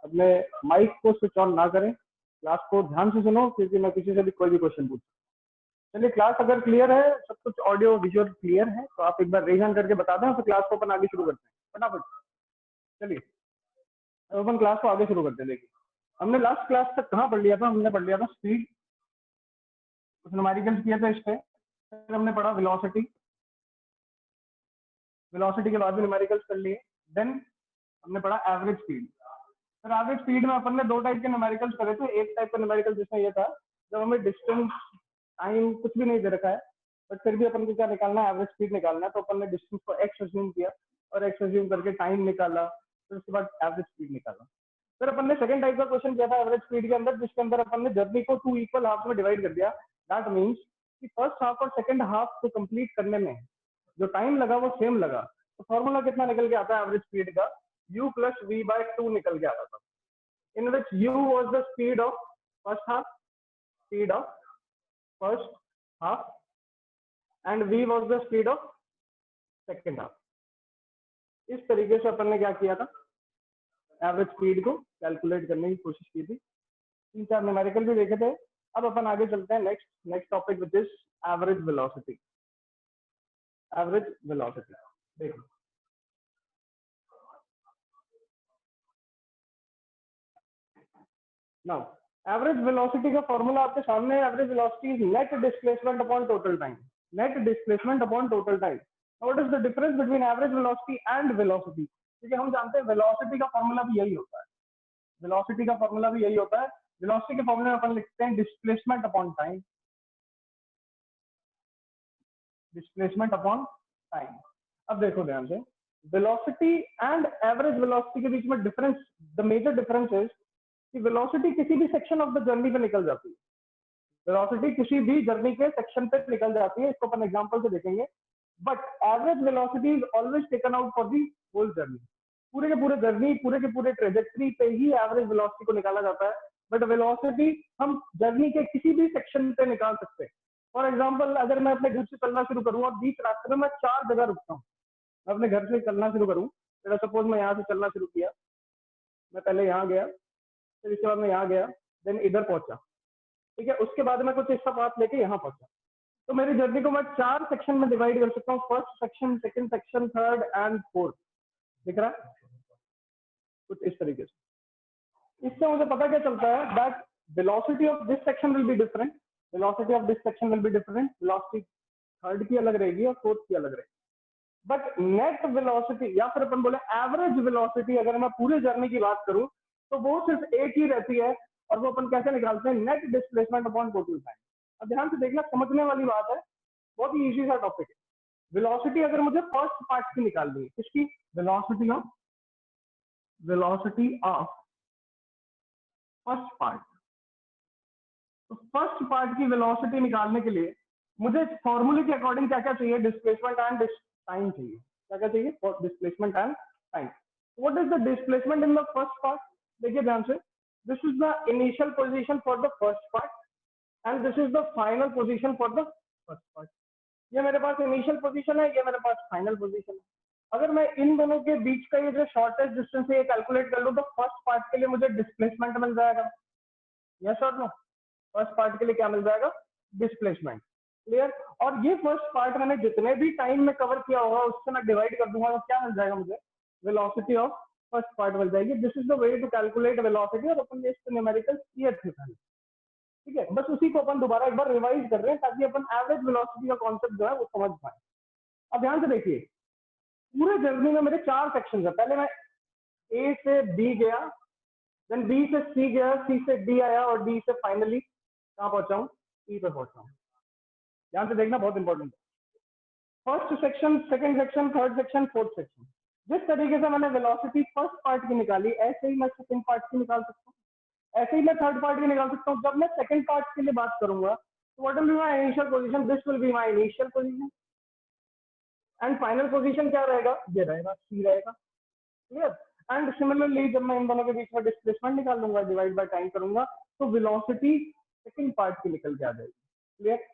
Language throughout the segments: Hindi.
अपने माइक को स्विच ऑन ना करें, क्लास को ध्यान से सुनो क्योंकि मैं किसी से भी कोई भी क्वेश्चन पूछ। चलिए क्लास अगर क्लियर है, सब कुछ ऑडियो विजुअल क्लियर है तो आप एक बार रेज हैंड करके बता दें, फिर क्लास को अपन आगे शुरू करते हैं फटाफट। चलिए अब अपन क्लास को आगे शुरू करते हैं। देखिए हमने लास्ट क्लास तक कहाँ पढ़ लिया था, हमने पढ़ लिया था स्पीड, कुछ न्यूमेरिकल्स किया था इस पे, फिर हमने पढ़ा वेलोसिटी, वेलोसिटी के बाद भी न्यूमेरिकल्स कर लिए, देन हमने पढ़ा एवरेज स्पीड। फिर एवरेज स्पीड में अपन ने दो टाइप के न्यूमेरिकल्स करे थे। एक टाइप का न्यूमेरिकल जिसमें ये था जब हमें डिस्टेंस टाइम कुछ भी नहीं दे रखा है बट फिर भी अपन को क्या निकालना है, एवरेज स्पीड निकालना है, तो अपन ने डिस्टेंस को एक्स अज्यूम किया और एक्स अज्यूम करके टाइम निकाला, फिर उसके बाद एवरेज स्पीड निकाला। फिर अपन ने सेकंड टाइप का क्वेश्चन किया था एवरेज स्पीड के अंदर, जिसके अंदर अपन ने जर्नी को 2 इक्वल हाफ में डिवाइड कर दिया। दैट मीन्स कि फर्स्ट हाफ और सेकंड हाफ को कंप्लीट करने में जो टाइम लगा वो सेम लगा। तो फॉर्मूला कितना निकल के आता है एवरेज स्पीड का, u प्लस वी बाय 2 निकल के आता था, in which u was the speed of first half, speed of first half, and v was the speed of second half। इस तरीके से अपन ने क्या किया था, एवरेज स्पीड को कैलकुलेट करने की कोशिश की थी। 3-4 न्यूमेरिकल भी देखे थे। अब अपन आगे चलते हैं next topic which is average velocity. Average velocity देखो नाउ, एवरेज वेलोसिटी का फॉर्मूला आपके सामने है। Average velocity is net displacement upon total time, net displacement upon total time. What is the difference between average velocity and velocity? क्योंकि हम जानते हैं वेलोसिटी का फॉर्मूला भी यही होता है, वेलोसिटी का फॉर्मूला भी यही होता है। वेलोसिटी के फॉर्मूले में अपन लिखते हैं displacement upon time, displacement upon time. अब देखो ध्यान से, वेलोसिटी एंड एवरेज वेलोसिटी के बीच में difference, the major difference is कि वेलोसिटी किसी भी सेक्शन ऑफ द जर्नी पे निकल जाती है, वेलोसिटी किसी भी जर्नी के सेक्शन पे निकल जाती है, इसको अपन एग्जांपल से देखेंगे। But average velocity is always taken out for the whole journey, पूरे के पूरे जर्नी, पूरे के पूरे ट्रेजेक्टरी पे ही एवरेज वेलोसिटी को निकाला जाता है। बट वेलोसिटी हम जर्नी के किसी भी सेक्शन पे निकाल सकते हैं। फॉर एग्जाम्पल अगर मैं अपने घर से चलना शुरू करूँ और बीच रास्ते में मैं 4 जगह रुकता हूँ, मैं अपने घर से चलना शुरू करूँ, सपोज मैं यहाँ से चलना शुरू किया, मैं पहले यहाँ गया, फिर इसके बाद मैं यहाँ गया, देन इधर पहुंचा, ठीक है, उसके बाद मैं कुछ इसका पाथ लेके यहाँ पहुंचा, तो मेरी जर्नी को मैं 4 सेक्शन में डिवाइड कर सकता हूँ, first section, second section, third and fourth. दिख रहा है कुछ इस तरीके से। इससे मुझे पता क्या चलता है that velocity of this section will be different, velocity of this section will be different, velocity third की अलग रहेगी और फोर्थ की अलग रहेगी। बट नेट वेलोसिटी या फिर अपन बोले एवरेज वेलोसिटी, अगर मैं पूरे जर्नी की बात करूं तो वो सिर्फ एक ही रहती है, और वो अपन कैसे निकालते हैं, net displacement upon total time. अब ध्यान से देखना, समझने वाली बात है, बहुत ही इजी सा टॉपिक है। वेलोसिटी अगर मुझे फर्स्ट पार्ट की निकालनी है, किसकी, वेलोसिटी ऑफ फर्स्ट पार्ट, तो फर्स्ट पार्ट की वेलोसिटी निकालने के लिए मुझे फॉर्मूले के अकॉर्डिंग क्या क्या चाहिए, डिस्प्लेसमेंट एंड टाइम चाहिए। क्या क्या चाहिए, displacement and time. What is the displacement in the first part? देखिए ध्यान से, this is the initial position for the first part and this is the final position for the first part. ये मेरे पास इनिशियल पोजीशन है, ये मेरे पास फाइनल पोजीशन है। अगर मैं इन दोनों के बीच का ये जो शॉर्टेस्ट डिस्टेंस है ये कैलकुलेट कर लूं तो फर्स्ट पार्ट के लिए मुझे डिस्प्लेसमेंट मिल जाएगा, यस और नो? फर्स्ट पार्ट के लिए क्या मिल जाएगा, डिस्प्लेसमेंट। क्लियर? और ये फर्स्ट पार्ट मैंने जितने भी टाइम में कवर किया होगा उससे मैं डिवाइड कर दूंगा, तो क्या मिल जाएगा मुझे, वेलोसिटी ऑफ फर्स्ट पार्ट मिल जाएगी। This is the way to calculate velocity, और अपन इसके न्यूमेरिकल किए थे पहले, ठीक है, बस उसी को अपन दोबारा एक बार रिवाइज कर रहे हैं ताकि अपन एवरेज वेलोसिटी का कॉन्सेप्ट जो है वो समझ पाए। अब ध्यान से देखिए, पूरे जर्नी में मेरे 4 सेक्शन है। पहले मैं ए से बी गया, देन बी से सी गया, सी से डी आया, और डी से फाइनली कहाँ पहुंचा हूँ, ई पे पहुंचा हूँ। ध्यान से देखना, बहुत इंपॉर्टेंट है। First section, second section, third section, fourth section, जिस तरीके से मैंने वेलोसिटी फर्स्ट पार्ट की निकाली ऐसे ही मैं सेकंड पार्ट की निकाल सकता हूँ, ऐसे ही मैं थर्ड पार्ट की निकाल सकता हूँ। जब मैं सेकंड पार्ट के लिए बात करूंगा तो what will be my initial position, this will be my initial position, and final position क्या रहेगा, ये रहेगा, सी रहेगा। क्लियर? एंड सिमिलरली जब मैं इन दोनों के बीच में डिस्प्लेसमेंट निकाल लूंगा, डिवाइड बाय टाइम करूंगा, तो वेलोसिटी सेकंड पार्ट की निकल के आ जाएगी। Clear?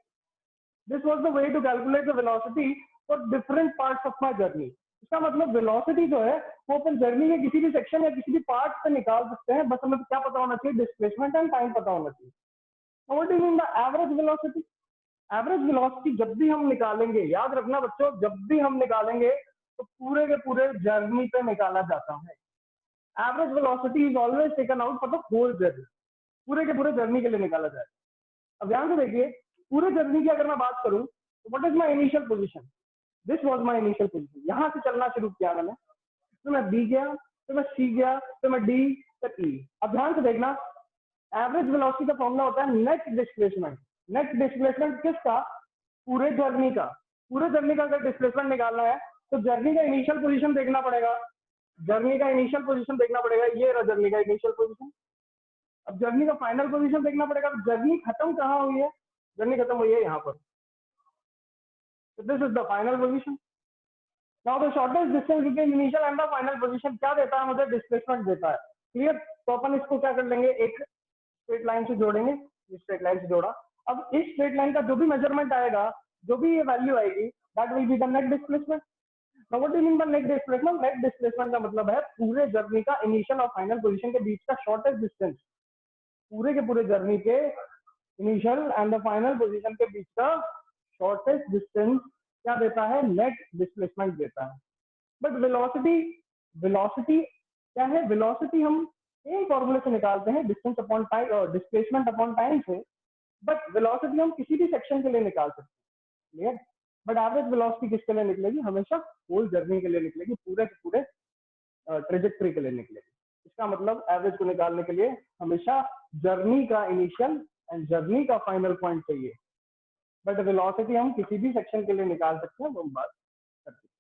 This was the way to calculate the velocity for different parts of my journey. इसका मतलब वेलोसिटी जो है वो अपन जर्नी के किसी भी सेक्शन या किसी भी पार्ट से निकाल सकते हैं, बस हमें क्या पता होना चाहिए, डिस्प्लेसमेंट एंड टाइम पता होना चाहिए। What do you mean the average velocity? Average velocity जब भी हम निकालेंगे, याद रखना बच्चों, जब भी हम निकालेंगे तो पूरे के पूरे जर्नी पे निकाला जाता है। Average velocity is always taken out for the whole journey, पूरे के पूरे जर्नी के लिए निकाला जाए। अब ध्यान से देखिए, पूरे जर्नी की अगर मैं बात करूं तो what is my initial position, this was my initial position, यहां से चलना शुरू किया मैंने, तो मैं बी गया, तो मैं सी गया, तो मैं डी, तक ई। अब ध्यान से देखना, एवरेज वेलोसिटी का फॉर्मूला होता है नेट डिस्प्लेसमेंट। नेट डिस्प्लेसमेंट किसका? पूरे जर्नी का। पूरे जर्नी का अगर डिस्प्लेसमेंट निकालना है तो जर्नी का इनिशियल पोजीशन देखना पड़ेगा, जर्नी का इनिशियल पोजीशन देखना पड़ेगा, ये रहा जर्नी का इनिशियल पोजीशन। अब जर्नी का फाइनल पोजीशन देखना पड़ेगा, तो जर्नी खत्म कहाँ हुई है? जर्नी खत्म हुई है यहाँ पर, तो this is the final position. Now the shortest distance between initial and the final position क्या देता है? मुझे डिस्प्लेसमेंट देता है। क्लियर? तो अपन इसको क्या कर लेंगे, एक स्ट्रेट लाइन से जोड़ेंगे, इस स्ट्रेट लाइन से जोड़ा। अब इस स्ट्रेट लाइन का जो भी मेजरमेंट आएगा, जो भी ये वैल्यू आएगी, that will be the net displacement. Now what do you mean by net displacement? Net displacement का मतलब है पूरे जर्नी का इनिशियल और फाइनल पोजीशन के बीच का शॉर्टेस्ट डिस्टेंस, पूरे के पूरे जर्नी के initial and the final position के बीच का शॉर्टेस्ट डिस्टेंस क्या देता है? नेट डिस्प्लेसमेंट देता है। बट वेलोसिटी, वेलोसिटी क्या है? वेलोसिटी हम सेम फॉर्मूले से निकालते हैं, डिस्टेंस अपॉन टाइम और डिस्प्लेसमेंट अपॉन टाइम से, बट वेलोसिटी हम किसी भी सेक्शन के लिए निकाल सकते हैं। क्लियर? बट एवरेज वेलोसिटी किसके लिए निकलेगी? हमेशा होल जर्नी के लिए निकलेगी, पूरे के पूरे ट्रेजेक्टरी के लिए निकलेगी। इसका मतलब एवरेज को निकालने के लिए हमेशा जर्नी का इनिशियल एंड जर्नी का फाइनल पॉइंट चाहिए, बट वेलोसिटी हम किसी भी सेक्शन के लिए निकाल सकते हैं, वो हम बात करते हैं।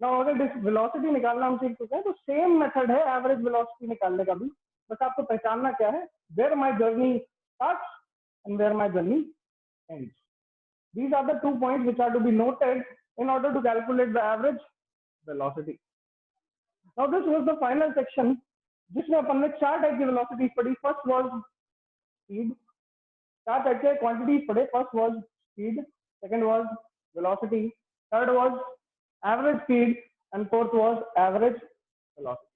ना अगर वेलोसिटी निकालना हम सीख चुके हैं तो सेम मेथड है एवरेज वेलोसिटी निकालने का भी, बस आपको पहचानना क्या है, where my journey starts and where my journey ends. These are the 2 points which are to be noted in order to calculate the average velocity. Now this was the final section जिसमें अपन ने 4 टाइप की वेलोसिटीज पढ़ी। फर्स्ट वाज स्पीड, 4 टाइप के क्वांटिटीज पढ़े। First was speed, second was velocity, third was average speed and fourth was average velocity.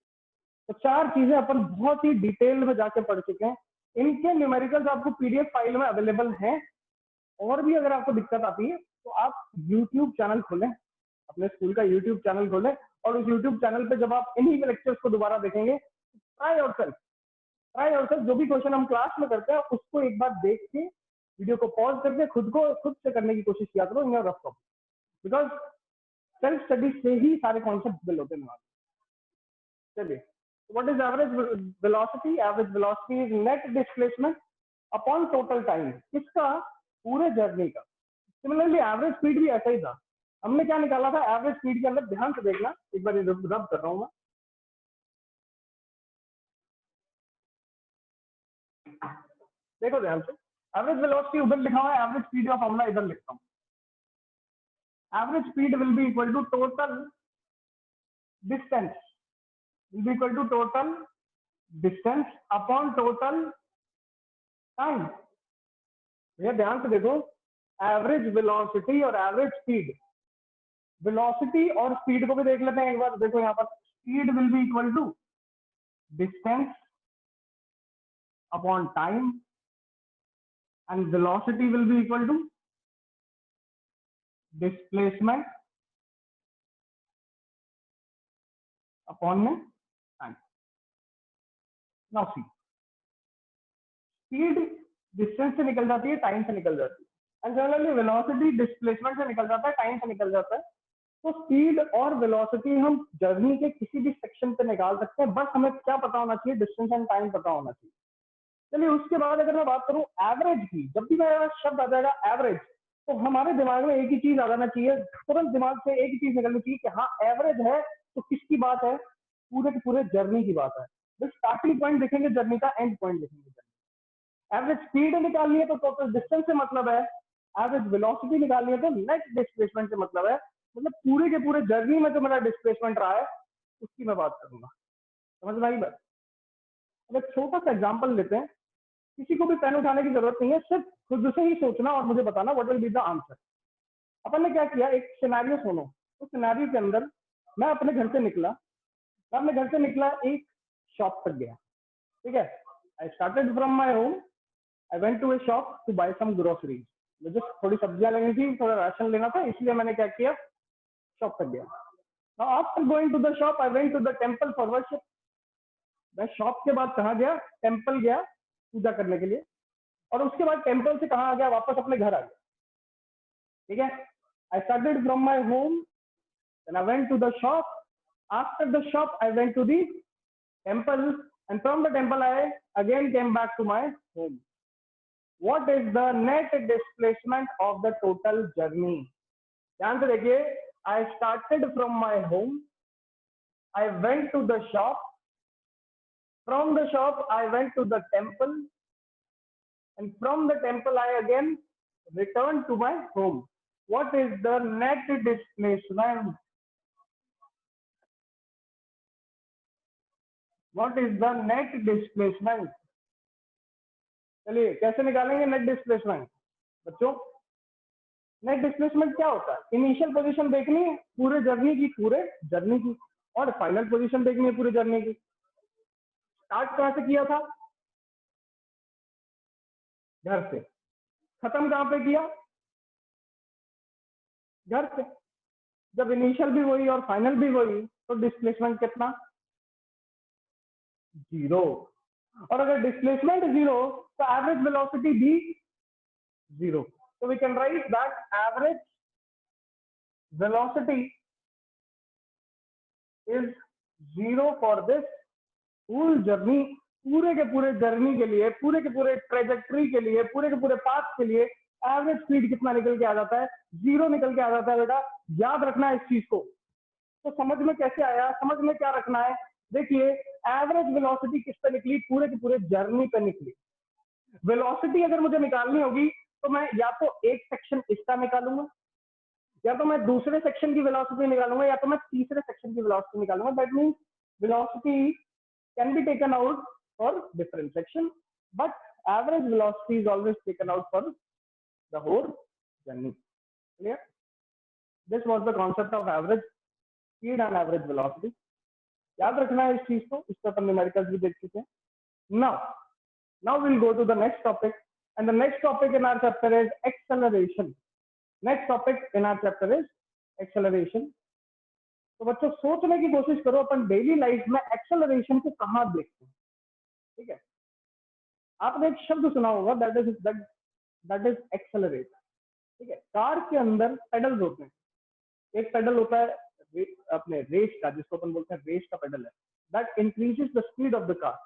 तो 4 चीजें अपन बहुत ही डिटेल में जाके पढ़ चुके हैं। इनके न्यूमेरिकल्स आपको पीडीएफ फाइल में अवेलेबल हैं। और भी अगर आपको दिक्कत आती है तो आप YouTube चैनल खोलें, अपने स्कूल का YouTube चैनल खोलें, और उस YouTube चैनल पे जब आप इन्हीं लेक्चर्स को दोबारा देखेंगे, ट्राई योरसेल्फ, जो भी क्वेश्चन हम क्लास में करते हैं उसको एक बार देख के, वीडियो को पॉज करके खुद से करने की कोशिश किया करो in your rough copy, because self study से ही सारे कॉन्सेप्ट बिल्ड होते हैं। चलिए, what is average velocity? Average velocity is net displacement upon total time, किसका? पूरे जर्नी का। सिमिलरली एवरेज स्पीड भी ऐसा ही था। हमने क्या निकाला था एवरेज स्पीड के अंदर? ध्यान से देखना, एक बार रब कर रहा हूं मैं, देखो ध्यान से। एवरेज वेलोसिटी उधर लिखा हुआ है, एवरेज स्पीड का फॉर्मूला इधर लिखता हूं। Average speed will be equal to total distance, will be equal to total distance upon total time. भैया ध्यान से देखो, एवरेज वेलोसिटी और एवरेज स्पीड, वेलोसिटी और स्पीड को भी देख लेते हैं एक बार। देखो यहाँ पर, speed will be equal to distance upon time and velocity will be equal to displacement upon में time. Now see, speed distance से निकल जाती है, टाइम से निकल जाती है, एंड सिमिलरली वेलोसिटी डिस्प्लेसमेंट से निकल जाता है, टाइम से निकल जाता है। तो स्पीड और वेलोसिटी हम जर्नी के किसी भी सेक्शन पे निकाल सकते हैं, बस हमें क्या पता होना चाहिए? डिस्टेंस एंड टाइम पता होना चाहिए। चलिए, उसके बाद अगर मैं बात करूं एवरेज की, जब भी मेरा शब्द आ जाएगा एवरेज, तो हमारे दिमाग में एक ही चीज आ जाना चाहिए, तुरंत दिमाग से एक ही चीज निकलनी चाहिए कि हाँ एवरेज है तो किसकी बात है? पूरे के पूरे जर्नी की बात है। बस स्टार्टिंग पॉइंट देखेंगे जर्नी का, एंड पॉइंट देखेंगे। एवरेज स्पीड निकालनी है तो टोटल डिस्टेंस से मतलब है, एवरेज वेलोसिटी निकालनी है तो नेट डिस्प्लेसमेंट से मतलब है। मतलब पूरे के पूरे जर्नी में जो मेरा डिस्प्लेसमेंट रहा है उसकी मैं बात करूंगा। समझ में आई बात? अब एक छोटा सा एग्जांपल लेते हैं, किसी को भी पेन उठाने की जरूरत नहीं है, सिर्फ खुद से ही सोचना और मुझे बताना what will be the answer. अपन ने क्या किया, एक सिनेरियो सुनो, उस सिनेरियो के अंदर मैं अपने घर से निकला, एक शॉप तक गया, ठीक है। I started from my home, I went to a shop to buy some groceries. मुझे थोड़ी सब्जियां लेनी थी, थोड़ा राशन लेना था, इसलिए मैंने क्या किया, शॉप तक गया। Now after going to the shop I went to the temple for worship. मैं शॉप के बाद कहाँ गया, टेम्पल गया पूजा करने के लिए, और उसके बाद टेम्पल से कहाँ आ गया, वापस अपने घर आ गया, ठीक है। I started from my home, then I went to the shop, after the shop I went to the temple, and from the temple I again came back to my home. What is the net displacement of the total journey? ध्यान से देखिए, I started from my home, I went to the shop, from the shop I went to the temple, and from the temple I again returned to my home. What is the net displacement? What is the net displacement? चलिए कैसे निकालेंगे नेट डिस्प्लेसमेंट बच्चों। नेट डिस्प्लेसमेंट क्या होता है, इनिशियल पोजीशन देखनी है पूरे जर्नी की, और फाइनल पोजीशन देखनी है पूरे जर्नी की। स्टार्ट कहां से किया था, घर से। खत्म कहां पे किया, घर से। जब इनिशियल भी वही और फाइनल भी वही, तो डिस्प्लेसमेंट कितना, 0। और अगर डिस्प्लेसमेंट 0 तो एवरेज वेलोसिटी भी 0। So we can write that average velocity is 0 for this whole journey। पूरे के पूरे जर्नी के लिए, पूरे के पूरे ट्रेजेक्टरी के लिए, पूरे के पूरे पाथ के लिए एवरेज स्पीड कितना निकल के आ जाता है, 0 निकल के आ जाता है। बेटा याद रखना है इस चीज को। तो समझ में कैसे आया, समझ में क्या रखना है, देखिए एवरेज वेलोसिटी किस पे निकली, पूरे के पूरे जर्नी पे निकली। वेलोसिटी अगर मुझे निकालनी होगी तो मैं या तो एक सेक्शन इसका निकालूंगा, या तो मैं दूसरे सेक्शन की वेलोसिटी निकालूंगा, या तो मैं तीसरे सेक्शन की वेलोसिटी निकालूंगा। That means velocity can be taken out for different section, but average velocity is always taken out for the whole journey. Clear? This was the concept of average speed and average velocity. याद रखना है इस चीज को, इस पर अपन न्यूमेरिकल्स भी देख चुके हैं। Now we'll go to the next topic, and the next topic in our chapter is acceleration. Next topic in our chapter is acceleration. तो बच्चों सोचने की कोशिश करो, अपन डेली लाइफ में एक्सेलरेशन को कहाँ देखते हैं, ठीक है। आपने एक शब्द सुना होगा, दैट इज एक्सेलरेट, ठीक है। कार के अंदर पेडल्स होते हैं, एक पेडल होता है अपने रेस का, जिसको अपन बोलते हैं रेस का पेडल है, that increases the speed of the car.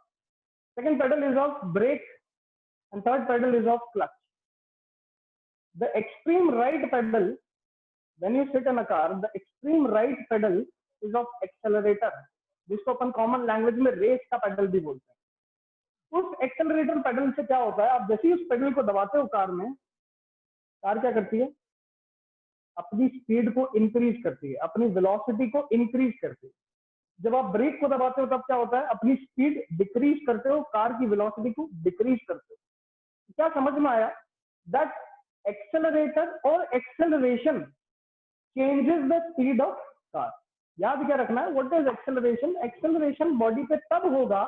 Second pedal is of brake, and third pedal is of clutch. The extreme right pedal, when you sit in a car, the extreme right pedal is of accelerator, जिसको अपन कॉमन लैंग्वेज में रेस का पेडल भी बोलते हैं। उस एक्सेलरेटर पेडल से क्या होता है, आप जैसे ही उस पेडल को दबाते हो कार में, कार क्या करती है, अपनी स्पीड को इंक्रीज करती है, अपनी वेलोसिटी को इंक्रीज करती है। जब आप ब्रेक को दबाते हो तब क्या होता है, अपनी स्पीड डिक्रीज करते हो, कार की वेलोसिटी को डिक्रीज करते हो। क्या समझ में आया, दैट एक्सेलरेटर और acceleration changes the speed of car. याद क्या रखना है, what is acceleration, acceleration body पे तब होगा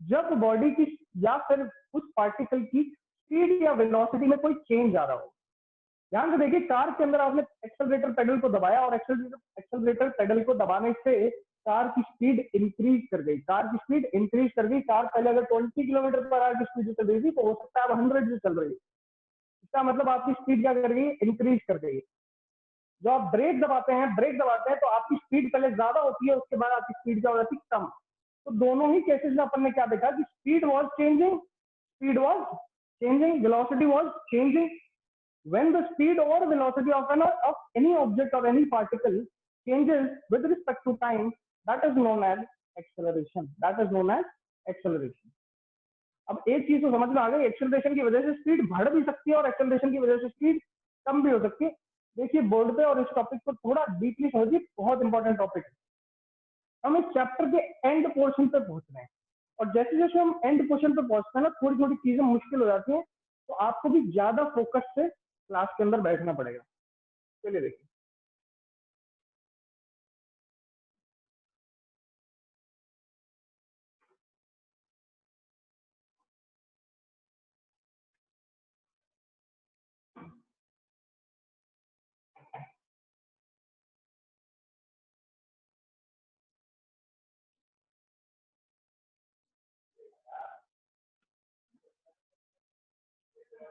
जब बॉडी की या फिर उस पार्टिकल की स्पीड या वेलोसिटी में कोई चेंज आ रहा हो। ध्यान से देखिए, कार के अंदर आपने एक्सेलरेटर पेडल को दबाया, और एक्सेलरेटर पेडल को दबाने से कार की स्पीड इंक्रीज कर गई, कार की स्पीड इंक्रीज कर गई। कार पहले अगर 20 किलोमीटर पर आवर की स्पीड से चल रही थी, तो हो सकता है अब 100 से चल रही है। इसका मतलब आपकी स्पीड क्या कर गई, इंक्रीज कर गई। जो आप ब्रेक दबाते हैं तो आपकी स्पीड पहले ज्यादा होती है, उसके बाद आपकी स्पीड क्या हो जाती है, कम। तो दोनों ही केसेस में अपन ने क्या देखा कि speed was changing, velocity was changing. when the speed or velocity of any object or any particle changes with respect to time, that is known as acceleration, अब एक चीज तो समझ में आ गई, एक्सेलरेशन की वजह से स्पीड बढ़ भी सकती है और एक्सेलरेशन की वजह से स्पीड कम भी हो सकती है। देखिए बोर्ड पे, और इस टॉपिक को थोड़ा डीपली समझिए, बहुत इंपॉर्टेंट टॉपिक है। हम इस चैप्टर के एंड पोर्शन पे पहुंच रहे हैं, और जैसे जैसे हम एंड पोर्शन पे पहुंचते हैं ना, थोड़ी थोड़ी चीजें मुश्किल हो जाती हैं, तो आपको भी ज्यादा फोकस से क्लास के अंदर बैठना पड़ेगा। चलिए देखिए,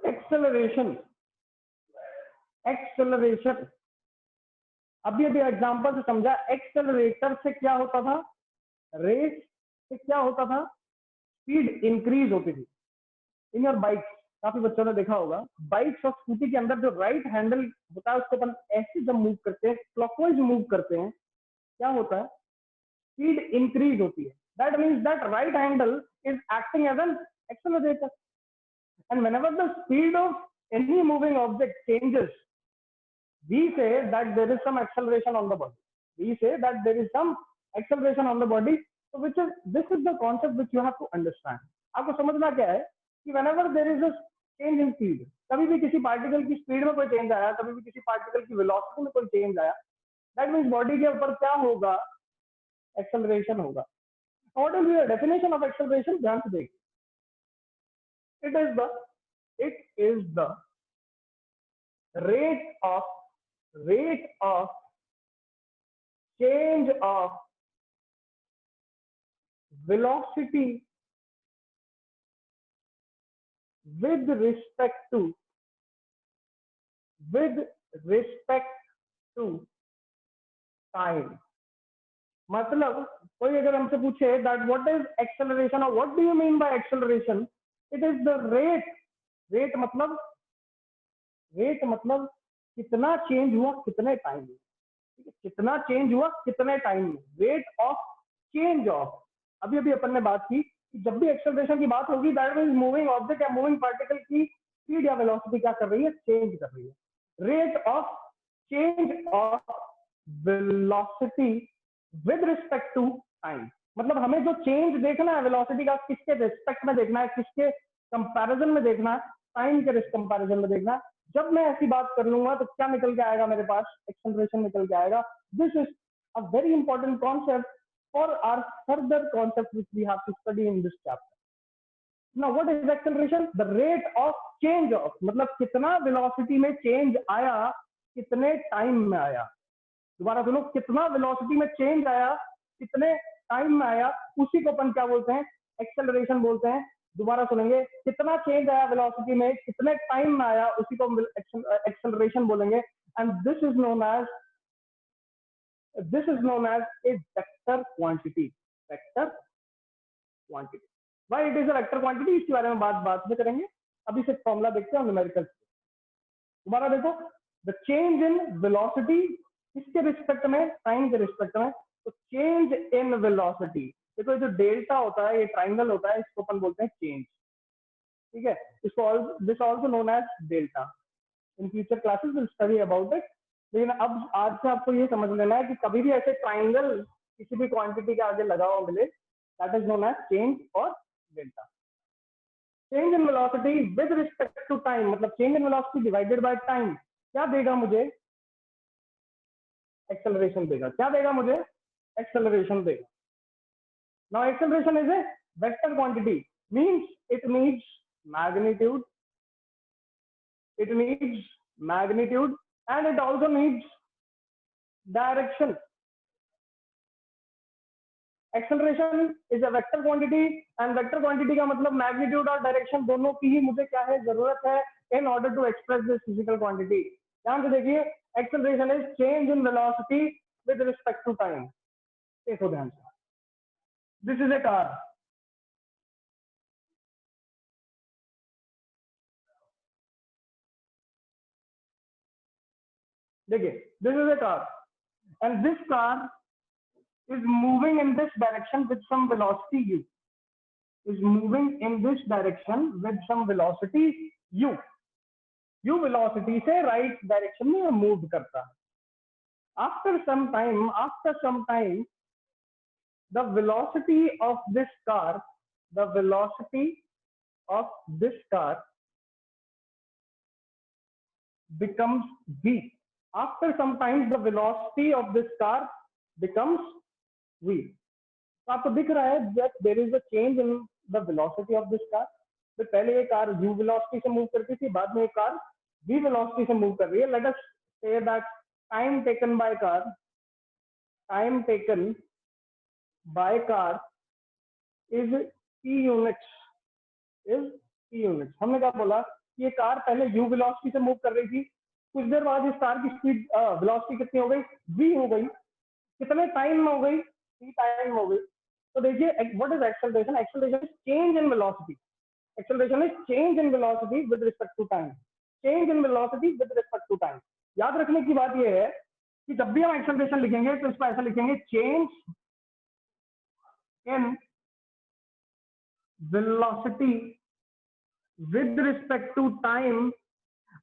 एक्सेलरेशन, एक्सेलरेशन अभी अभी एग्जांपल से समझा। एक्सेलरेटर से क्या होता था, रेस से क्या होता था, स्पीड इंक्रीज होती थी। इन योर बाइक्स, काफी बच्चों ने देखा होगा, बाइक्स और स्कूटी के अंदर जो राइट हैंडल होता है उसको अपन ऐसे जब मूव करते हैं, क्लॉकवाइज मूव करते हैं, क्या होता है, स्पीड इंक्रीज होती है। That means that right handle is acting as an accelerator, and whenever the speed of any moving object changes, we say that there is some acceleration on the body. We say that there is some acceleration on the body. So which is, this is the concept which you have to understand. आपको समझना क्या है कि whenever there is a change in speed, कभी भी किसी पार्टिकल की स्पीड में कोई चेंज आया, कभी भी किसी पार्टिकल की वेलोसिटी में कोई चेंज आया, that means बॉडी के ऊपर क्या होगा, एक्सेलरेशन होगा। What is the definition of acceleration? ध्यान से देखिए, it is the rate of change of velocity with respect to time. मतलब कोई अगर हमसे पूछे that what is acceleration or what do you mean by acceleration, it is the rate मतलब कितना चेंज हुआ कितने टाइम में, कितना चेंज हुआ कितने टाइम में, रेट ऑफ चेंज ऑफ। अभी अभी अपन ने बात की कि जब भी एक्सेलरेशन की बात होगी, दैट मींस मूविंग ऑब्जेक्ट या मूविंग पार्टिकल की स्पीड या वेलोसिटी क्या कर रही है, चेंज कर रही है। Rate of change of velocity with respect to time, मतलब हमें जो चेंज देखना है वेलोसिटी का, किसके रिस्पेक्ट में देखना है, किसके कंपैरिजन में देखना है, टाइम के कंपैरिजन में देखना है। जब मैं ऐसी बात कर लूंगा तो क्या निकल के आएगा मेरे पास, एक्सेलरेशन निकल के आएगा। This is a very important concept for our further concept which we have to study in this chapter. Now what is acceleration? The rate of change of, मतलब कितना वेलोसिटी में चेंज आया, कितने टाइम में आया। दोबारा सुनो, कितना वेलोसिटी में चेंज आया, कितने टाइम में आया, उसी को अपन क्या बोलते हैं, एक्सेलरेशन बोलते हैं। दोबारा सुनेंगे, कितना चेंज आया वेलोसिटी में, कितने टाइम में आया, उसी को एक्सेलरेशन बोलेंगे। And this is known as a vector quantity. Vector quantity, why it is a vector quantity, इसके बारे में बात में करेंगे। अभी सिर्फ फॉर्मूला देखते हैं न्यूमेरिकल। दोबारा देखो, द चेंज इन वेलोसिटी, किसके रिस्पेक्ट में, टाइम के रिस्पेक्ट में। तो चेंज इन वेलोसिटी, देखो जो डेल्टा होता है, ये ट्राइंगल होता है, इसको अपन बोलते हैं चेंज, ठीक है। इसको this also known as delta. In future classes will study about it. लेकिन अब आज से आपको ये समझ लेना है कि कभी भी ऐसे ट्राइंगल किसी भी क्वांटिटी के आगे लगा हुआ मिले, that is known as change और delta. Change in velocity with respect to time, मतलब change in velocity divided by time, क्या देगा मुझे, एक्सेलरेशन देगा। क्या देगा मुझे, एक्सेलरेशन देगा। Now acceleration is a vector quantity, means it needs magnitude, and it also needs direction. Acceleration is a vector quantity, and vector quantity का मतलब magnitude और direction दोनों की ही मुझे क्या है, जरूरत है in order to express this physical quantity। ध्यान से देखिए, acceleration is change in velocity with respect to time। देखो ध्यान से, this is a car, देखिए this is a car, and this car is moving in this direction with some velocity u, is moving in this direction with some velocity u। u velocity से right direction में move करता है। after some time the velocity of this car becomes v। after some time the velocity of this car becomes v। तो आपको दिख रहा है that there is a change in the velocity of this car। तो पहले ये कार u वेलोसिटी से मूव करती थी, बाद में ये कार v वेलोसिटी से मूव कर रही है। Let us say that time taken by car is p units. हमने क्या बोला ये कार पहले u वेलोसिटी से मूव कर रही थी, कुछ देर बाद इस कार की स्पीड वेलोसिटी कितनी हो गई, v हो गई, कितने टाइम में हो गई, t टाइम में हो गई। तो देखिए what is acceleration, acceleration is change in velocity, acceleration is change in velocity with respect to time, change in velocity with respect to time. याद रखने की बात यह है कि जब भी हम एक्सेलरेशन लिखेंगे तो इसको ऐसा लिखेंगे, change in velocity with respect to time.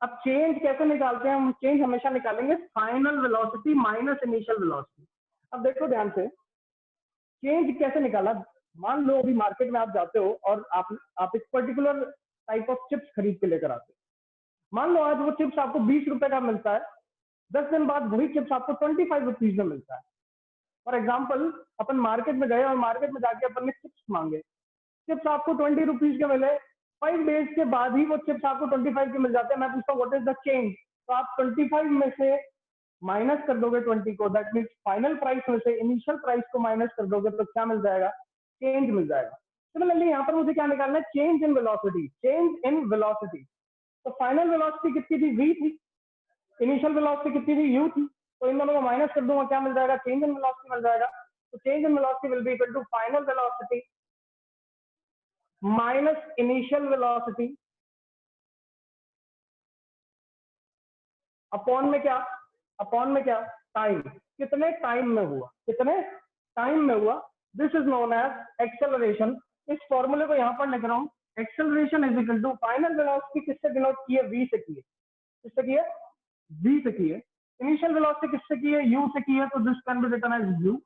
अब चेंज कैसे निकालते हैं हम, चेंज हमेशा निकालेंगे final velocity minus initial velocity. अब देखो ध्यान से, चेंज कैसे निकाला। मान लो अभी मार्केट में आप जाते हो और आप एक पर्टिकुलर टाइप ऑफ चिप्स खरीद के लेकर आते हो। मान लो आज वो चिप्स आपको 20 रुपए का मिलता है, 10 दिन बाद वही चिप्स आपको 25 रुपीज में मिलता है। फॉर एग्जाम्पल, अपन मार्केट में गए और मार्केट में जाके अपन ने चिप्स मांगे, चिप्स आपको 20 रुपीज के मिले, 5 डेज के बाद ही वो चिप्स आपको 25 के मिल जाते हैं। मैं पूछता हूँ व्हाट इज द चेंज, तो आप 25 में से माइनस कर दोगे 20 को, दैट मीन्स फाइनल प्राइस में से इनिशियल प्राइस को माइनस कर दोगे तो क्या मिल जाएगा, चेंज मिल जाएगा। सिमिलरली यहाँ पर मुझे क्या निकालना है, change in velocity, change in velocity. तो फाइनल वेलोसिटी कितनी थी, v थी, इनिशियल वेलोसिटी कितनी थी, u थी, तो इन दोनों को माइनस कर दूंगा, क्या मिल जाएगा, चेंज इन वेलोसिटी मिल जाएगा। तो change in velocity will be equal to final velocity minus initial velocity upon में क्या, अपॉन में क्या, टाइम, कितने टाइम में हुआ, कितने टाइम में हुआ। This is known as acceleration. इस फॉर्मूले को यहां पर लिख रहा हूं, acceleration is equal to final velocity किससे डिनोट की है, v से की है, किससे की है, v से की है। इनिशियल वेलोसिटी किससे की है, u से की है, तो this can be written as u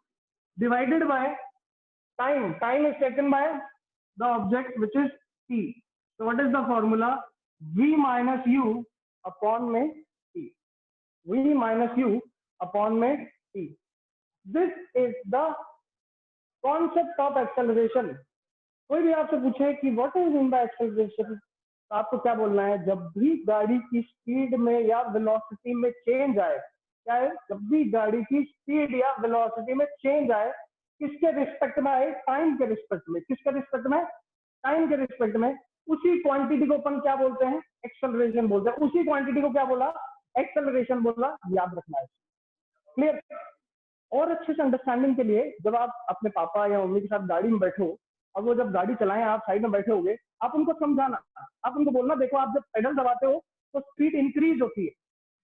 divided by time, time is taken by the object which is t। so what is the formula, v minus u upon में t, v minus u upon में t। this is the concept of acceleration। कोई भी आपसे पूछे कि what is in the acceleration, तो आपको क्या बोलना है, जब भी गाड़ी की स्पीड में या वेलोसिटी में चेंज आए, क्या है, जब भी गाड़ी की स्पीड या वेलोसिटी में चेंज आए, किसके रिस्पेक्ट में आए, टाइम के रिस्पेक्ट में, किसके रिस्पेक्ट में, टाइम के रिस्पेक्ट में, उसी क्वांटिटी को अपन क्या बोलते हैं, एक्सेलरेशन बोलते हैं। उसी क्वांटिटी को क्या बोला, एक्सेलरेशन बोला, याद रखना है। क्लियर। और अच्छे से अंडरस्टैंडिंग के लिए, जब आप अपने पापा या मम्मी के साथ गाड़ी में बैठो और वो जब गाड़ी चलाएं, आप साइड में बैठे होगे, आप उनको समझाना, आप उनको बोलना, देखो आप जब पेडल दबाते हो तो स्पीड इंक्रीज होती है,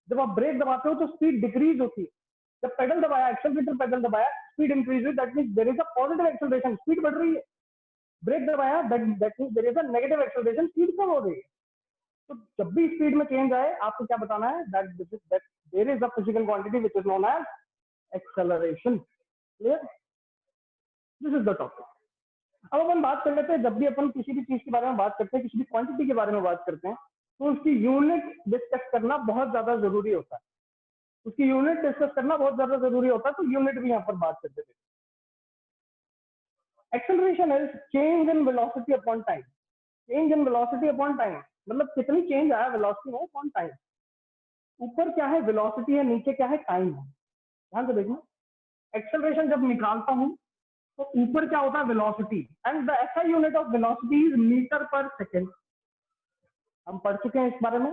जब आप ब्रेक दबाते हो तो स्पीड डिक्रीज होती है। जब पेडल दबाया, एक्सेलरेटर पेडल दबाया, स्पीड इंक्रीज हुई, that means there is a positive acceleration, speed बढ़ रही है। ब्रेक दबाया, that means there is a negative acceleration, speed कम हो रही है। तो जब भी स्पीड में चेंज आए, आपको क्या बताना है, that there is a physical quantity which is known as acceleration. Clear, this is the topic. अब अपन बात कर लेते हैं, जब भी अपन किसी भी चीज के बारे में बात करते हैं, किसी भी क्वांटिटी के बारे में बात करते हैं, तो उसकी यूनिट डिस्कस करना बहुत ज्यादा जरूरी होता है, उसकी यूनिट डिस्कस करना बहुत ज्यादा जरूरी होता है। तो यूनिट भी यहाँ पर बात करते थे। Acceleration is change in velocity upon time, change in velocity upon time, मतलब कितनी चेंज आया वेलोसिटी में अपॉन टाइम। ऊपर क्या है, वेलोसिटी है, नीचे क्या है, टाइम है। ध्यान से देखना, एक्सेलरेशन जब निकालता हूं तो ऊपर क्या होता है, velocity, and the SI unit of velocity is metre per second. हम पढ़ चुके हैं इस बारे में,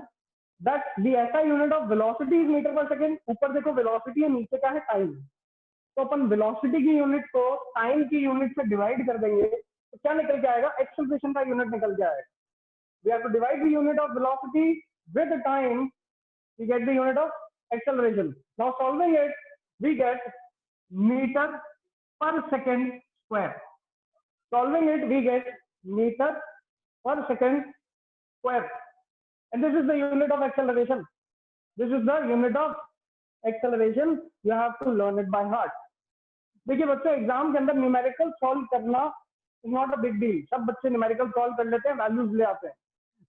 that the SI unit of velocity is metre per second. ऊपर देखो वेलोसिटी है, नीचे क्या है, टाइम। तो अपन वेलोसिटी की यूनिट को टाइम की यूनिट से डिवाइड कर देंगे तो क्या निकल के आएगा, एक्सेलरेशन का यूनिट निकल के आएगा। We have to divide the unit of velocity with time, we get the unit of acceleration. Now solving it, we get meter per second square. Solving it, we get meter per second square. And this is the unit of acceleration. This is the unit of acceleration. You have to learn it by heart. देखिए बच्चों, एग्जाम के अंदर न्यूमेरिकल सॉल्व करना is not a big deal. सब बच्चे न्यूमेरिकल सॉल्व कर लेते हैं, वैल्यूज ले आते हैं,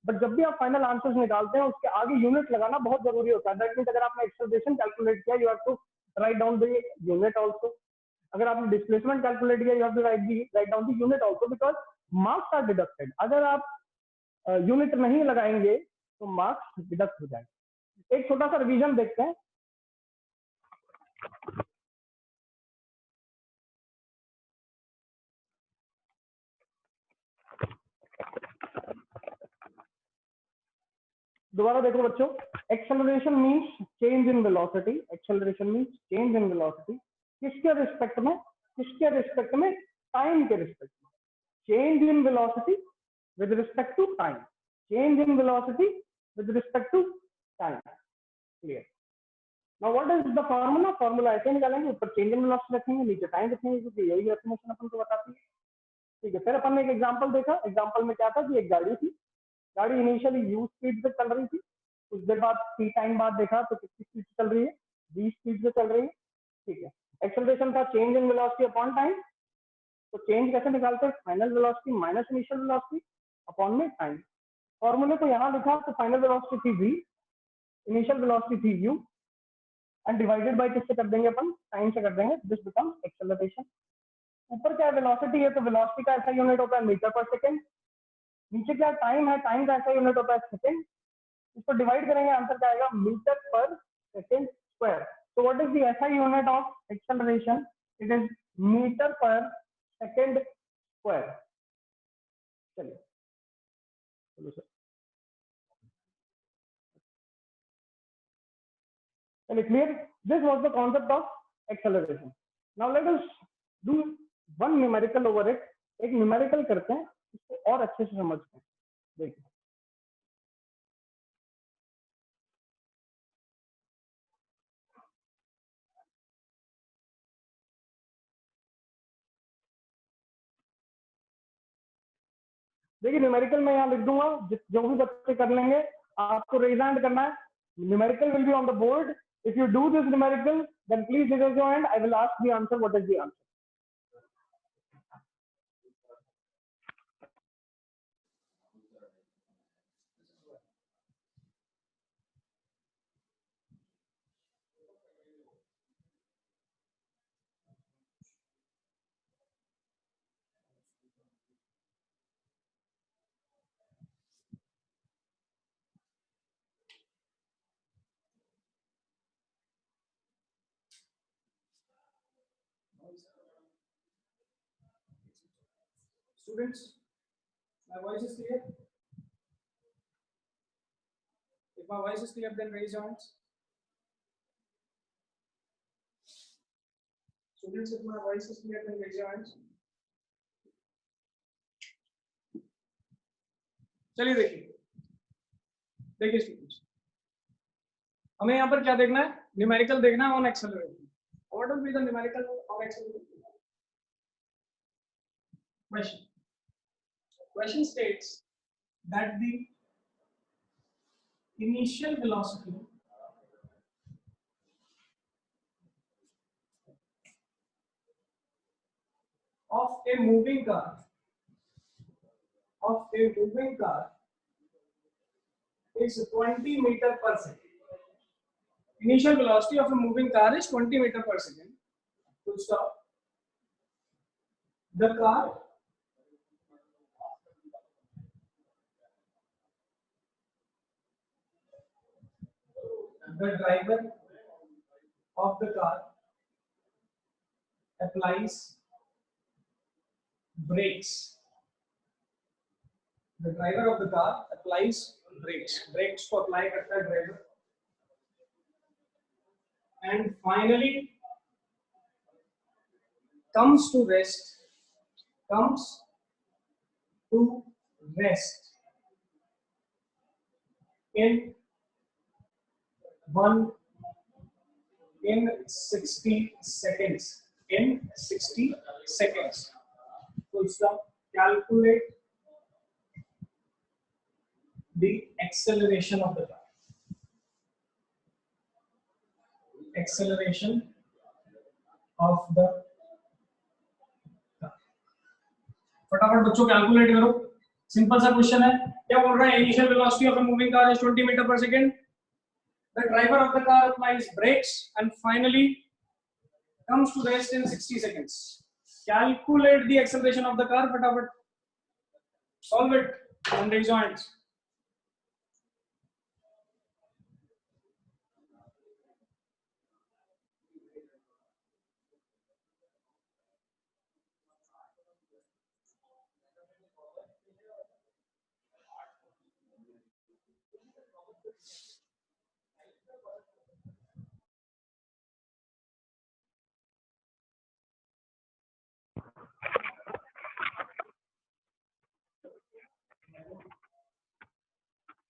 बट जब भी आप फाइनल आंसर्स निकालते हैं उसके आगे यूनिट लगाना बहुत जरूरी होता है। दैट मींस अगर आपने एक्सेलरेशन कैलकुलेट किया, you have to write down the unit also. अगर आपने डिस्प्लेसमेंट कैलकुलेट किया, you have to write down the unit also, because marks are deducted. अगर आप यूनिट नहीं लगाएंगे तो मार्क्स डिडक्ट हो जाएंगे। एक छोटा सा रिवीजन देखते हैं। दोबारा देखो बच्चों, acceleration means change in velocity, acceleration means change in velocity, किसके रिस्पेक्ट में, किसके रिस्पेक्ट में, टाइम के रिस्पेक्ट में, change in velocity with respect to time, change in velocity with respect to time, clear. Now what is the formula, formula ऐसे निकालेंगे, ऊपर चेंज इन वेलोसिटी रखेंगे, नीचे टाइम रखेंगे, क्योंकि यही डेफिनेशन अपन को बताती है, ठीक है। फिर अपन ने एक एग्जांपल देखा, एग्जांपल में क्या था कि एक गाड़ी थी, गाड़ी इनिशियली यू स्पीड पे चल रही थी, कुछ देर बाद टी टाइम बाद देखा तो कितनी स्पीड से चल रही है, 20 स्पीड से चल रही है, ठीक है। एक्सेलरेशन था change in velocity upon time, तो चेंज कैसे निकालते हैं, final velocity minus initial velocity upon में टाइम। फॉर्मूले को यहाँ लिखा तो फाइनल वेलोसिटी थी v, इनिशियल वेलोसिटी थी u, एंड डिवाइडेड बाय किससे कर देंगे अपन, टाइम से कर देंगे, दिस बिकम्स एक्सेलरेशन। ऊपर क्या वेलोसिटी है, तो वेलोसिटी का ऐसा यूनिट होता है मीटर पर सेकेंड, नीचे क्या टाइम है, टाइम का ऐसा यूनिट होता है सेकेंड, इसको डिवाइड करेंगे, आंसर क्या आएगा, मीटर पर सेकेंड स्क्वायर। तो what is the SI unit of acceleration, it is metre per second square. चलिए, चलो सर, चलिए clear, this was the concept of acceleration. Now let us do one numerical over it, एक न्यूमेरिकल करते हैं, इसको और अच्छे से समझते हैं। देखिए, देखिए न्यूमेरिकल में यहाँ लिख दूंगा, जो भी बच्चे कर लेंगे, आपको रेज हैंड करना है, numerical will be on the board, if you do this numerical then please raise your hand, I will ask the answer, what is the answer. Students, my voice is clear? If my voice is clear, then raise your hands. Students, if my voice is clear, then raise your hands. चलिए देखिए, देखिए स्टूडेंट्स, हमें यहाँ पर क्या देखना है, न्यूमेरिकल देखना है on acceleration. What will be the numerical on acceleration? Question states that the initial velocity of a moving car is 20 meter per second. Initial velocity of a moving car is 20 meter per second. Full stop. The car the driver of the car applies brakes. The driver of the car applies brakes. Brakes को apply करता है driver. And finally comes to rest in 60 seconds. In 60 seconds. Full stop. Calculate the acceleration of the car. Acceleration of the car. फटाफट बच्चों कैलकुलेट करो, सिंपल सा क्वेश्चन है। क्या बोल रहा है, initial velocity of a moving car is 20 metre per second, the driver of the car applies brakes and finally comes to rest in 60 seconds. Calculate the acceleration of the car. फटाफट solve it and raise your hands.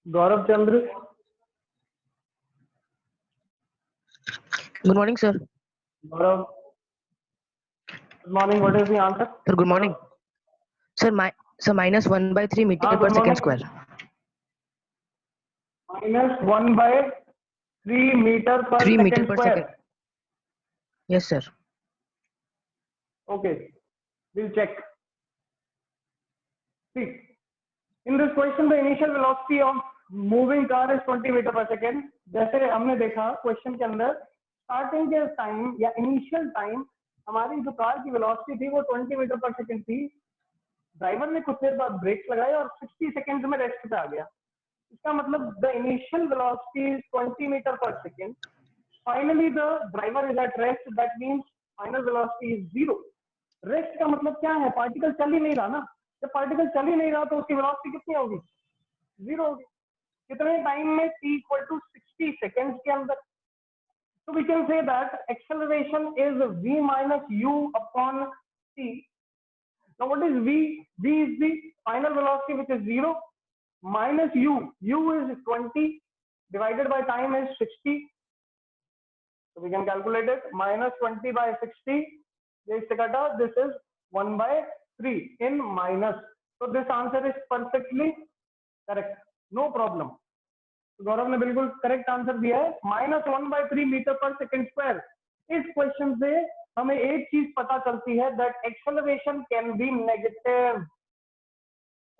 Gaurav Chandra. Good morning, sir. Gaurav, good morning, what is the answer? Sir, good morning. Sir, minus 1/3 meter हाँ, per good second morning. square. Minus 1/3 metre per 3 meter second per square. second. Yes, sir. Okay, we'll check. See, in this question, the initial velocity of moving car is 20 metre per second. जैसे हमने देखा क्वेश्चन के अंदर, स्टार्टिंग के टाइम या इनिशियल टाइम हमारी जो कार की वेलोसिटी थी वो 20 मीटर पर सेकेंड थी। ड्राइवर ने कुछ देर बाद ब्रेक लगाए और 60 सेकेंड में रेस्ट पे आ गया। इसका मतलब the initial velocity is 20 metre per second. Finally the driver is at rest, that means final velocity is 0। Rest का मतलब क्या है? पार्टिकल चल ही नहीं रहा ना। जब पार्टिकल चल ही नहीं रहा तो उसकी वेलोसिटी कितनी होगी? 0 होगी। कितने टाइम में? t इक्वल टू 60 सेकेंड्स के अंदर। So we can say that acceleration is v minus u upon t. Now what is v? V is the final velocity, which is 0, minus u. U is 20 divided by time is 60. So we can calculate it. Minus 20 by 60. This is 1/3 in minus. So this answer is perfectly correct. No problem. तो गौरव ने बिल्कुल करेक्ट आंसर दिया है, -1/3 मीटर पर सेकेंड स्क्वायर। इस क्वेश्चन से हमें एक चीज पता चलती है, that acceleration can be negative.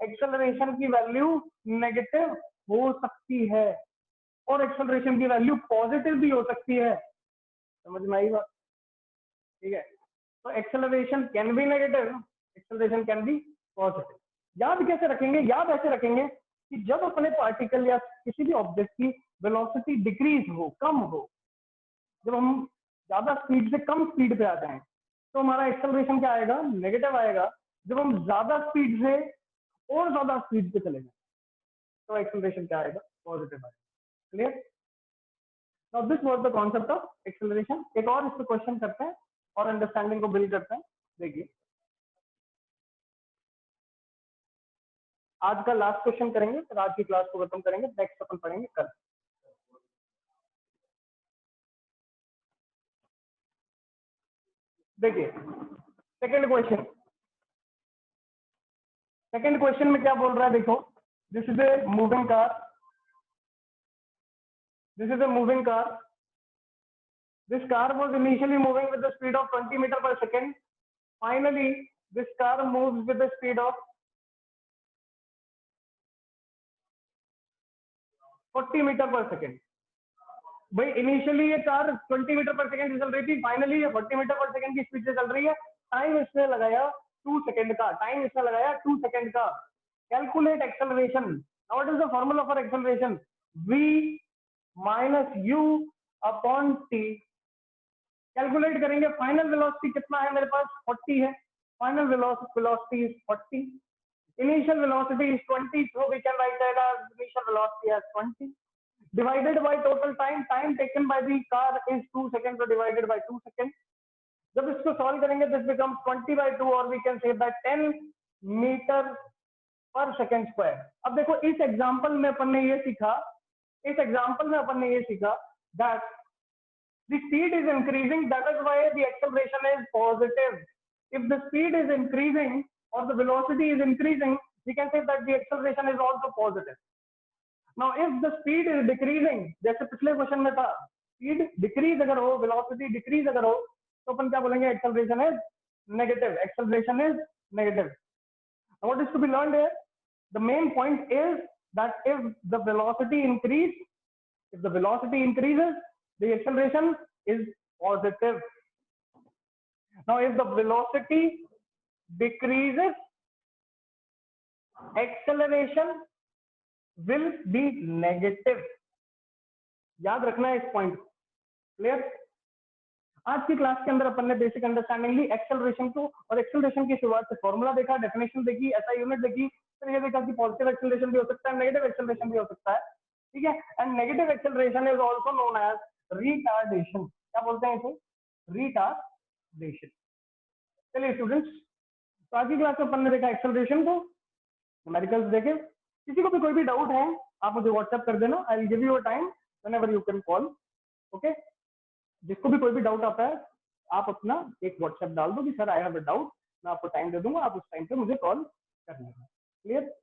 Acceleration की वैल्यू नेगेटिव हो सकती है और एक्सेलरेशन की वैल्यू पॉजिटिव भी हो सकती है। समझ में आई बात? ठीक है, तो acceleration can be negative, acceleration can be positive. याद कैसे रखेंगे? याद ऐसे रखेंगे कि जब अपने पार्टिकल या किसी भी ऑब्जेक्ट की वेलोसिटी डिक्रीज हो, कम हो, जब हम ज्यादा स्पीड से कम स्पीड पे आ जाएं तो हमारा एक्सेलरेशन क्या आएगा? नेगेटिव आएगा। जब हम ज्यादा स्पीड से और ज्यादा स्पीड पे चले जाएं तो एक्सेलरेशन क्या आएगा? पॉजिटिव आएगा। Clear? Now this was the concept of acceleration. एक और इस पे क्वेश्चन करते हैं और अंडरस्टैंडिंग को बिल्ड करते हैं। देखिए, आज का लास्ट क्वेश्चन करेंगे, फिर आज की क्लास को खत्म करेंगे। नेक्स्ट अपन पढ़ेंगे कल। देखिए, सेकंड क्वेश्चन में क्या बोल रहा है? देखो, this is a moving car, this car was initially moving with the speed of 20 meter per second. Finally this car moves with the speed of 40 metre per second. भाई इनिशियली ये कार 20 मीटर पर सेकेंड चल रही थी, फाइनली ये 40 मीटर पर सेकेंड की स्पीड से चल रही है। टाइम इसने लगाया 2 सेकेंड का। Calculate acceleration. Now what is the formula for acceleration? v minus u upon t। Calculate करेंगे। फाइनल वेलोसिटी कितना है मेरे पास? 40 है। Final velocity is 40। Initial velocity is 20, so we can write that as initial velocity as 20 divided by total time. Time taken by the car is 2 seconds, so divided by 2 seconds. जब इसको सॉल्व करेंगे this becomes 20/2 और we can say that 10 metre per second square. अब देखो, इस एग्जांपल में अपन ने ये सीखा that the speed is increasing, that is why the acceleration is positive. If the speed is increasing or the velocity is increasing, we can say that the acceleration is also positive. Now if the speed is decreasing, जैसे पिछले क्वेश्चन में था, speed decrease अगर हो, velocity decrease अगर हो, तो अपन क्या बोलेंगे? acceleration is negative. Now what is to be learned here? The main point is that if the velocity increases, the acceleration is positive. Now if the velocity decreases, acceleration will be negative. याद रखना है इस पॉइंट को। क्लियर? आज की क्लास के अंदर अपन ने बेसिक अंडरस्टैंडिंग ली एक्सेलरेशन को, और एक्सेलरेशन की शुरुआत से फॉर्मूला देखा, डेफिनेशन देखी, एसआई यूनिट देखी, फिर ये देखा कि पॉजिटिव एक्सेलरेशन भी हो सकता है, नेगेटिव एक्सेलरेशन भी हो सकता है। ठीक है? And negative acceleration is also known as retardation. क्या बोलते हैं इसे? रिटार्डेशन। चलिए स्टूडेंट्स, तो आज की क्लास में अपन ने देखा एक्सेलरेशन को, न्यूमेरिकल्स देखे। किसी को भी कोई भी डाउट है आप मुझे व्हाट्सएप कर देना, I will give you a time whenever you can call. Okay, जिसको भी कोई भी डाउट आता है आप अपना एक व्हाट्सएप डाल दो कि sir I have a doubt, मैं आपको टाइम दे दूंगा, आप उस टाइम पे मुझे कॉल कर लेना। क्लियर?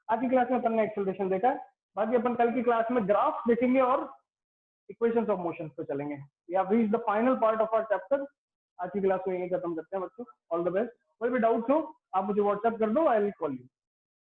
आज की क्लास में अपन ने एक्सेलरेशन देखा है, बाकी अपन कल की क्लास में ग्राफ देखेंगे और इक्वेशंस ऑफ मोशन पे चलेंगे। We have reached the final part of our chapter. आज की क्लास को यहीं खत्म करते हैं बच्चों। All the best. कोई भी डाउट्स हो आप मुझे व्हाट्सएप कर दो, आई विल कॉल यू।